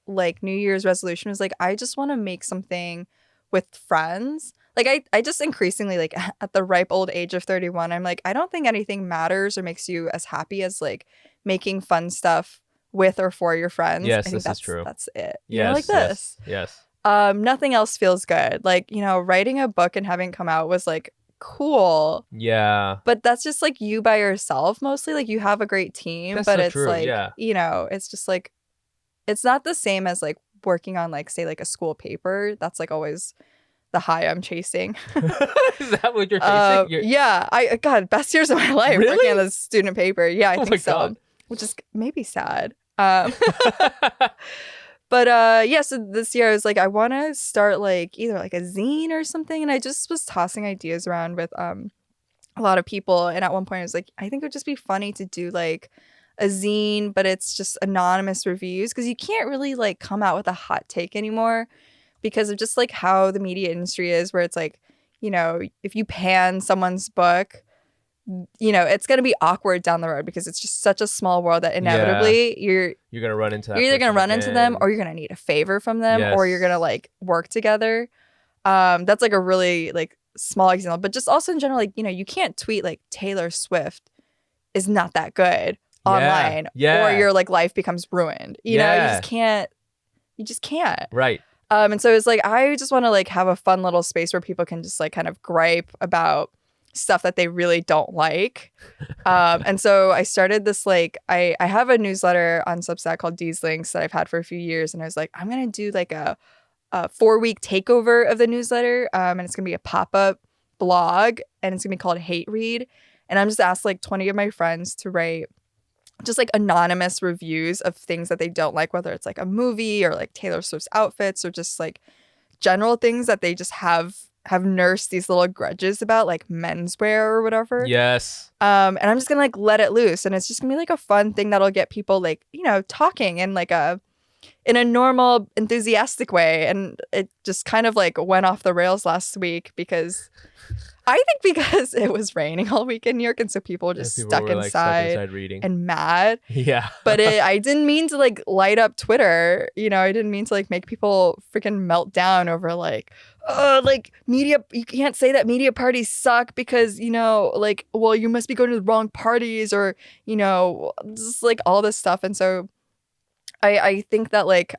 like New Year's resolution was like, I just want to make something with friends. Like I just increasingly like at the ripe old age of 31, I'm like, I don't think anything matters or makes you as happy as like making fun stuff with or for your friends. Yes, I think this is true. That's it. Yes, like this. Yes. Nothing else feels good. Like, writing a book and having it come out was like cool. Yeah. But that's just like you by yourself mostly. Like you have a great team, that's but so it's true. like, it's just like, it's not the same as like working on like, say like a school paper. That's like always the high I'm chasing. Is that what you're chasing? Yeah. God, best years of my life really? working on this student paper. Yeah, I think so. God. Which is maybe sad. But so this year I was like, I want to start like either like a zine or something. And I just was tossing ideas around with a lot of people. And at one point I was like, I think it would just be funny to do like a zine, but it's just anonymous reviews because you can't really like come out with a hot take anymore because of just like how the media industry is, where it's like, if you pan someone's book, it's going to be awkward down the road because it's just such a small world that inevitably you're going to run into that. You're either going to run into them or you're going to need a favor from them or you're going to like work together. That's like a really like small example, but just also in general, like, you can't tweet like Taylor Swift is not that good online or your like life becomes ruined. You know, you just can't. Right. And so it's like, I just want to like have a fun little space where people can just like kind of gripe about stuff that they really don't like. And so I started this, like, I have a newsletter on Substack called D's Links that I've had for a few years. And I was like, I'm going to do like a 4-week takeover of the newsletter. And it's going to be a pop-up blog, and it's going to be called Hate Read. And I'm just asked like 20 of my friends to write just like anonymous reviews of things that they don't like, whether it's like a movie or like Taylor Swift's outfits or just like general things that they just have nursed these little grudges about, like menswear or whatever. Yes. And I'm just gonna like let it loose, and it's just gonna be like a fun thing that'll get people like, you know, talking in a normal, enthusiastic way. And it just kind of like went off the rails last week because it was raining all week in New York, and so people were just stuck inside reading and mad. Yeah. But I didn't mean to like light up Twitter. You know, I didn't mean to like make people freaking melt down over like, oh, like media. You can't say that media parties suck because, you know, like, well, you must be going to the wrong parties, or, you know, just like all this stuff. And so I think that like,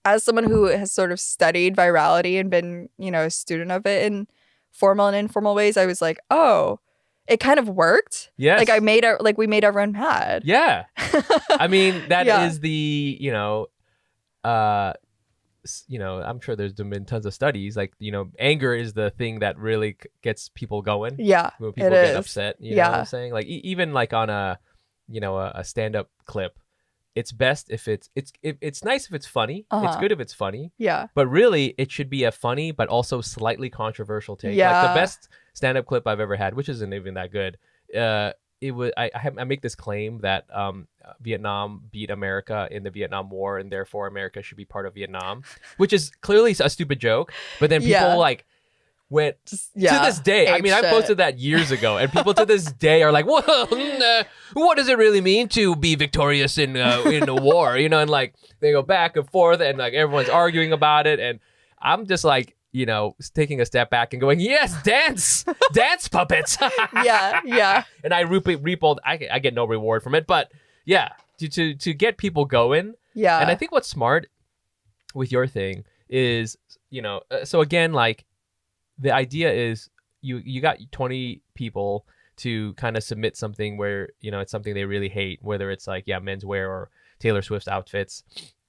as someone who has sort of studied virality and been, you know, a student of it in formal and informal ways, I was like, oh, it kind of worked. Yes. Like we made everyone mad. Yeah. I mean, that is the, you know, I'm sure there's been tons of studies, like, you know, anger is the thing that really gets people going. Yeah. When people get upset, you know what I'm saying? Like even like on a stand-up clip, it's best if it's nice if it's funny. It's good if it's funny. Yeah. But really, it should be a funny but also slightly controversial take. Yeah. Like the best stand-up clip I've ever had, which isn't even that good. It was I make this claim that Vietnam beat America in the Vietnam War, and therefore America should be part of Vietnam, which is clearly a stupid joke. But then people like went to this day. I mean, I posted that years ago, and people to this day are like, "Well, what does it really mean to be victorious in a war?" You know, and like they go back and forth, and like everyone's arguing about it, and I'm just like, you know, taking a step back and going, "Yes, dance puppets." yeah. And I I get no reward from it, but yeah, to get people going. Yeah. And I think what's smart with your thing is, you know, so again, like, the idea is you got 20 people to kind of submit something where, you know, it's something they really hate, whether it's like, menswear or Taylor Swift's outfits.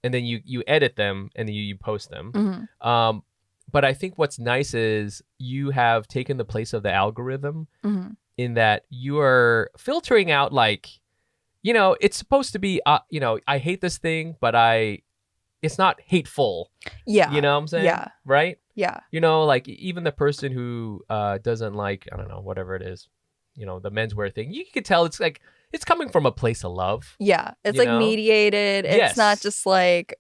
And then you edit them and then you post them. Mm-hmm. But I think what's nice is you have taken the place of the algorithm in that you are filtering out, like, you know, it's supposed to be, you know, I hate this thing, but it's not hateful. Yeah. You know what I'm saying? Yeah. Right? Yeah. You know, like even the person who doesn't like, I don't know, whatever it is, you know, the menswear thing, you could tell it's like, it's coming from a place of love. Yeah. It's like mediated. It's not just like.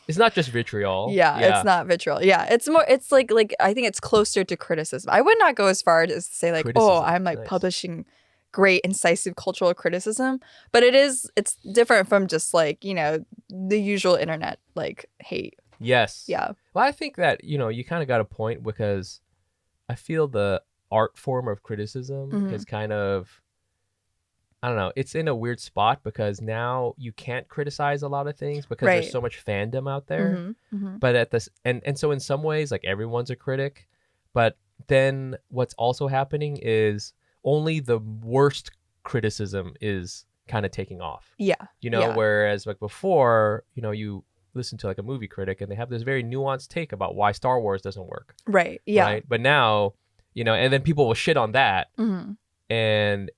It's not just vitriol. Yeah, it's not vitriol. Yeah, it's more, it's like I think it's closer to criticism. I would not go as far as to say like, criticism. I'm like publishing great incisive cultural criticism, but it's different from just like, you know, the usual internet like hate. Yes. Yeah. Well, I think that, you know, you kind of got a point, because I feel the art form of criticism is kind of, I don't know, it's in a weird spot because now you can't criticize a lot of things because there's so much fandom out there. But at this, and so in some ways, like, everyone's a critic, but then what's also happening is only the worst criticism is kind of taking off. Yeah. You know, whereas like before, you know, you listen to like a movie critic and they have this very nuanced take about why Star Wars doesn't work. Right. Yeah. Right. But now, you know, and then people will shit on that. And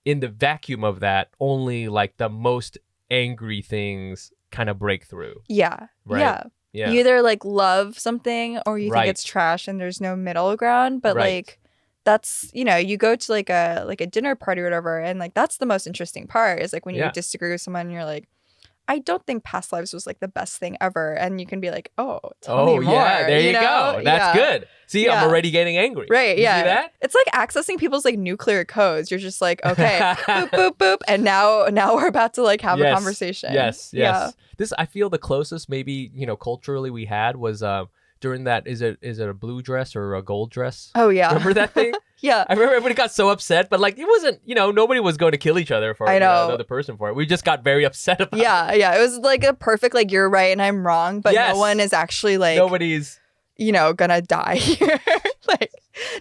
in the vacuum of that, only like the most angry things kind of break through. Yeah. Right? Yeah. You either like love something or you think it's trash and there's no middle ground. But like, that's, you know, you go to like a dinner party or whatever, and like that's the most interesting part is like when you disagree with someone and you're like, I don't think Past Lives was like the best thing ever, and you can be like, oh, tell me more. Yeah, there you go. That's good. See, I'm already getting angry. Right? You see that? It's like accessing people's like nuclear codes. You're just like, okay, boop boop boop, and now we're about to like have a conversation. Yes. Yeah. This, I feel, the closest maybe, you know, culturally we had was during that, is it a blue dress or a gold dress? Oh yeah, remember that thing? Yeah, I remember everybody got so upset, but like it wasn't, you know, nobody was going to kill each other for another person for it. We just got very upset about it. Yeah, it was like a perfect like you're right and I'm wrong, but no one is actually like nobody's, you know, gonna die here. Like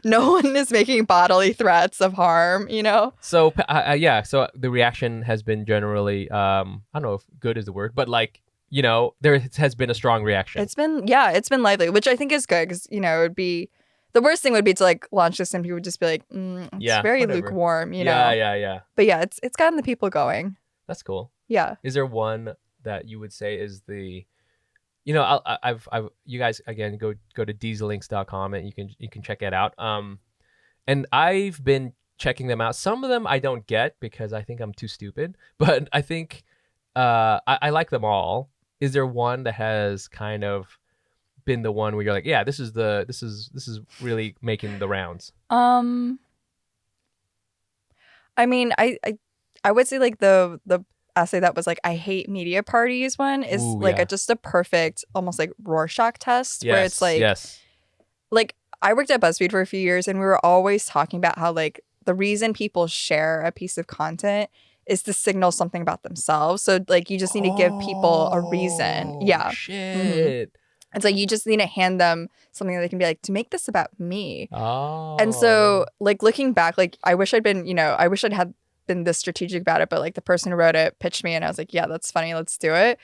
no one is making bodily threats of harm, you know? So, so the reaction has been generally, I don't know if good is the word, but like, you know, there has been a strong reaction. It's been lively, which I think is good because, you know, it would be, the worst thing would be to like launch this and people would just be like, it's very lukewarm, you know? Yeah. But yeah, it's gotten the people going. That's cool. Yeah. Is there one that you would say is the, you know, I've you guys again go to dieselinks.com and you can check it out. And I've been checking them out. Some of them I don't get because I think I'm too stupid, but I think I like them all. Is there one that has kind of been the one where you're like, yeah, this is really making the rounds? I mean, I would say like the essay that was like, I hate media parties one is just a perfect, almost like Rorschach test, where it's like, like I worked at BuzzFeed for a few years and we were always talking about how like the reason people share a piece of content is to signal something about themselves. So like you just need to give people a reason. Yeah. Shit. It's like you just need to hand them something that they can be like, to make this about me. Oh. And so like looking back, like I wish I'd had been this strategic about it, but like the person who wrote it pitched me and I was like, yeah, that's funny, let's do it.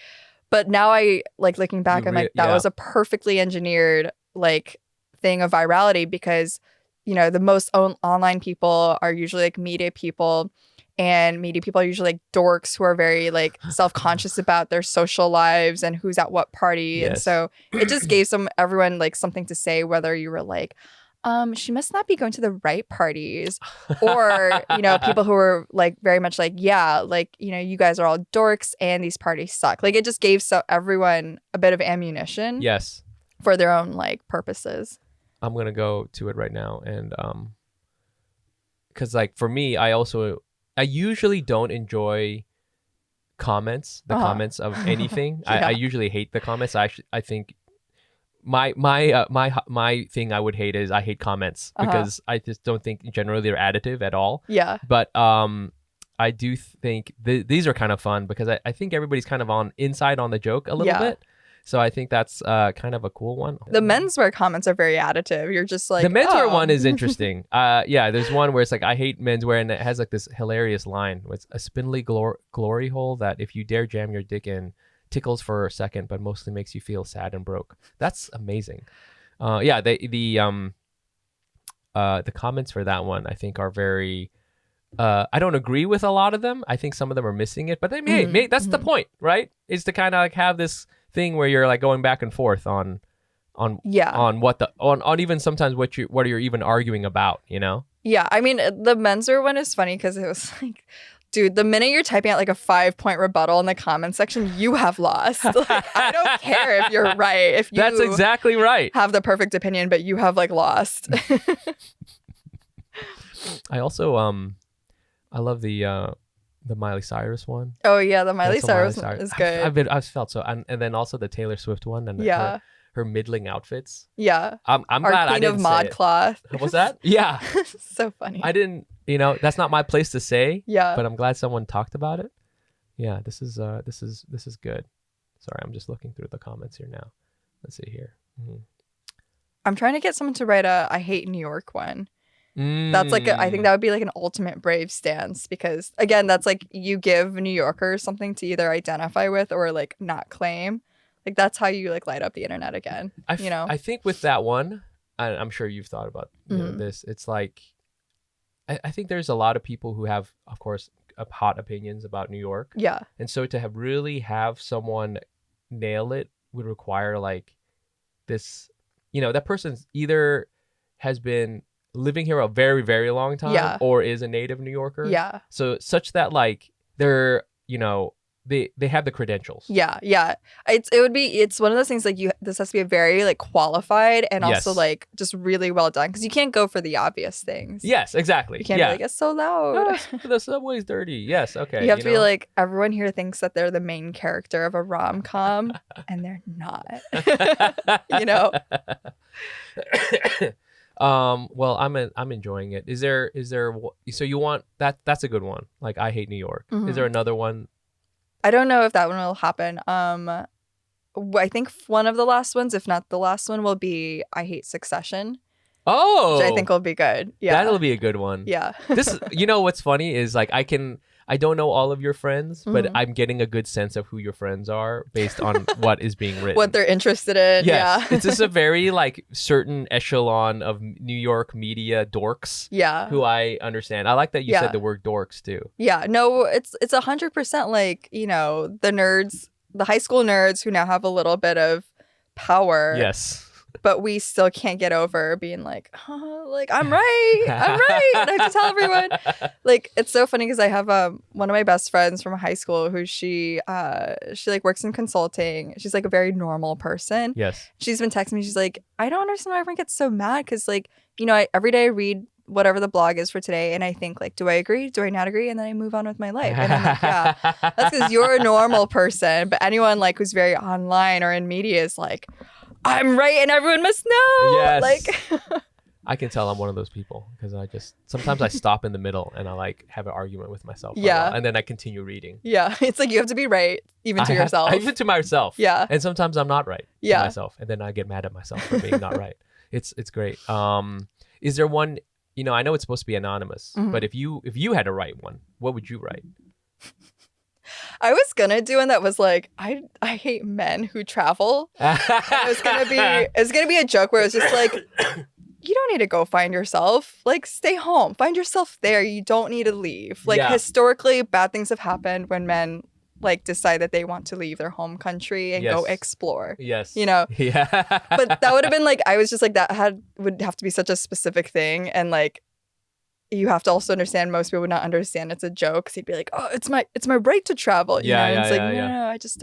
But now I like looking back, I'm like, that was a perfectly engineered like thing of virality because, you know, the most online people are usually like media people, and media people are usually like dorks who are very like self-conscious about their social lives and who's at what party. And so it just gave everyone like something to say, whether you were like, she must not be going to the right parties, or, you know, people who were like very much like, yeah, like, you know, you guys are all dorks and these parties suck. Like it just gave everyone a bit of ammunition for their own like purposes. I'm gonna go to it right now, and because like for me, I usually don't enjoy comments of anything. I usually hate the comments. I think my thing I would hate is I hate comments because I just don't think generally they're additive at all. Yeah. But I do think these are kind of fun because I think everybody's kind of inside on the joke a little bit. So I think that's kind of a cool one. The menswear comments are very additive. You're just like, the menswear one is interesting. Yeah, there's one where it's like, I hate menswear, and it has like this hilarious line. It's a spindly glory hole that if you dare jam your dick in, tickles for a second, but mostly makes you feel sad and broke. That's amazing. Yeah, the comments for that one I think are very. I don't agree with a lot of them. I think some of them are missing it, but that's the point, right? Is to kind of like have this thing where you're like going back and forth on even sometimes what you're even arguing about, you know? Yeah, I mean the menswear one is funny because it was like, dude, the minute you're typing out like a 5-point rebuttal in the comment section, you have lost. Like, I don't care if you're right. If you That's exactly right. Have the perfect opinion, but you have like lost. I also I love the Miley Cyrus one. Oh yeah, the Miley Cyrus one is good. I've felt so, and then also the Taylor Swift one, and her middling outfits. Yeah, I'm glad I didn't of ModCloth. What was that? Yeah, so funny. I didn't, you know, that's not my place to say. Yeah, but I'm glad someone talked about it. Yeah, this is good. Sorry, I'm just looking through the comments here now. Let's see here. Mm-hmm. I'm trying to get someone to write a I hate New York one. That's like I think that would be like an ultimate brave stance, because again, that's like you give New Yorkers something to either identify with or like not claim. Like that's how you like light up the internet again. You know, I think with that one, I'm sure you've thought about know, this. It's like I think there's a lot of people who have, of course, hot opinions about New York. Yeah, and so to have someone nail it would require like this. You know, that person's either has been living here a very, very long time, or is a native New Yorker. Yeah. So such that like they're, you know, they have the credentials. Yeah. It's one of those things like this has to be a very like qualified and also like just really well done, because you can't go for the obvious things. Yes, exactly. You can't be like, it's so loud. The subway's dirty. Yes, okay. You have to be like, everyone here thinks that they're the main character of a rom-com and they're not. You know? Well, I'm enjoying it. Is there so you want that's a good one, like I hate New York. Is there another one? I don't know if that one will happen. I think one of the last ones, if not the last one, will be I hate Succession. Oh, which I think will be good. Yeah, that'll be a good one. Yeah. This, what's funny is like I don't know all of your friends, but I'm getting a good sense of who your friends are based on what is being written. What they're interested in. Yes. Yeah. It's just a very like certain echelon of New York media dorks. Yeah. Who I understand. I like that you said the word dorks too. Yeah. No, it's 100% like, the nerds, the high school nerds who now have a little bit of power. Yes. But we still can't get over being like, like, I'm right. I'm right. And I have to tell everyone. Like, it's so funny because I have one of my best friends from high school who she like works in consulting. She's like a very normal person. Yes. She's been texting me. She's like, I don't understand why everyone gets so mad because like, every day I read whatever the blog is for today and I think like, do I agree? Do I not agree? And then I move on with my life. And I'm like, yeah, that's because you're a normal person. But anyone like who's very online or in media is like, I'm right and everyone must know. Yes. Like I can tell I'm one of those people because sometimes I stop in the middle and I like have an argument with myself. Yeah. And then I continue reading. Yeah. It's like you have to be right even to yourself. Even to myself. Yeah. And sometimes I'm not right to myself. And then I get mad at myself for being not right. It's great. Is there one, I know it's supposed to be anonymous, but if you had to write one, what would you write? I was gonna do one that was like, I hate men who travel. It was gonna be a joke where it was just like, you don't need to go find yourself. Like, stay home. Find yourself there. You don't need to leave. Like, historically, bad things have happened when men like decide that they want to leave their home country and go explore. Yes. Yeah. But that would have been like, I was just like, would have to be such a specific thing. And like, you have to also understand most people would not understand it's a joke. Cause he'd be like, oh, it's my right to travel. It's like, no, I just,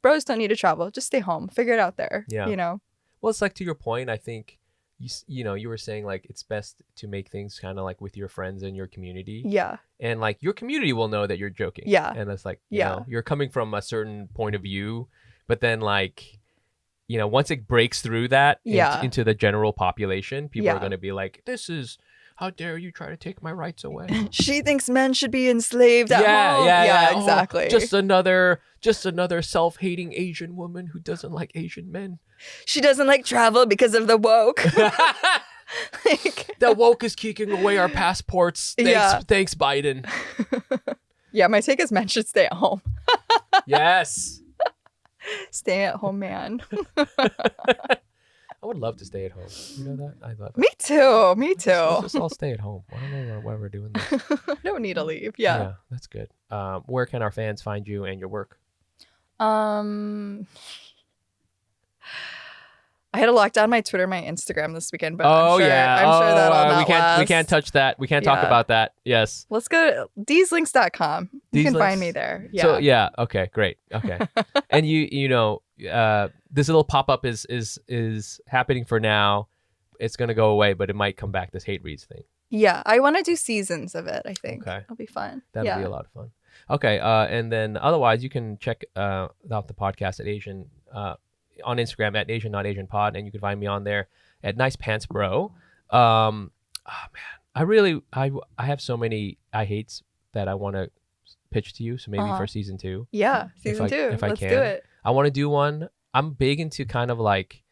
bros don't need to travel. Just stay home. Figure it out there. Yeah. Well, it's like to your point, I think you were saying like it's best to make things kind of like with your friends and your community. Yeah. And like your community will know that you're joking. Yeah. And it's like, you're coming from a certain point of view, but then like, once it breaks through that into the general population, people are going to be like, how dare you try to take my rights away? She thinks men should be enslaved at home. Yeah, exactly. Oh, just another self-hating Asian woman who doesn't like Asian men. She doesn't like travel because of the woke. The woke is kicking away our passports. Thanks, Biden. Yeah, my take is men should stay at home. Yes. Stay at home, man. I would love to stay at home. You know that? I love it. Me too. Let's just all stay at home. I don't know why we're doing this. Don't need to leave. Yeah, that's good. Where can our fans find you and your work? I had to lock down my Twitter, my Instagram this weekend, but I'm sure that'll not last. We can't touch that. We can't talk about that. Yes. Let's go to theslinks.com. You can find me there. Yeah. So okay, great. Okay. And this little pop-up is happening for now. It's gonna go away, but it might come back, this hate reads thing. Yeah, I want to do seasons of it, I think. Okay. It'll be fun. That'll be a lot of fun. Okay, and then otherwise you can check out the podcast at Asian on Instagram at Asian Not Asian Pod, and you can find me on there at Nice Pants Bro. Man, I have so many I hates that I want to pitch to you. So maybe for season 2. Yeah, season 2. If I Let's can. do it. I want to do one. I'm big into kind of like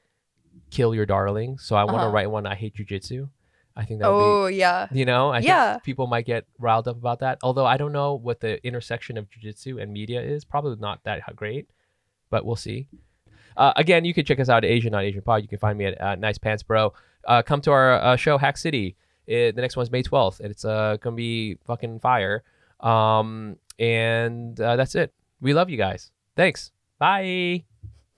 kill your darling. So I want to write one. I hate jujitsu. I think that would be, yeah. I think people might get riled up about that. Although I don't know what the intersection of jujitsu and media is. Probably not that great, but we'll see. Again, you can check us out at Asian Not Asian Pod. You can find me at Nice Pants Bro. Come to our show, Hack City. The next one's May 12th. And it's going to be fucking fire. And that's it. We love you guys. Thanks. Bye.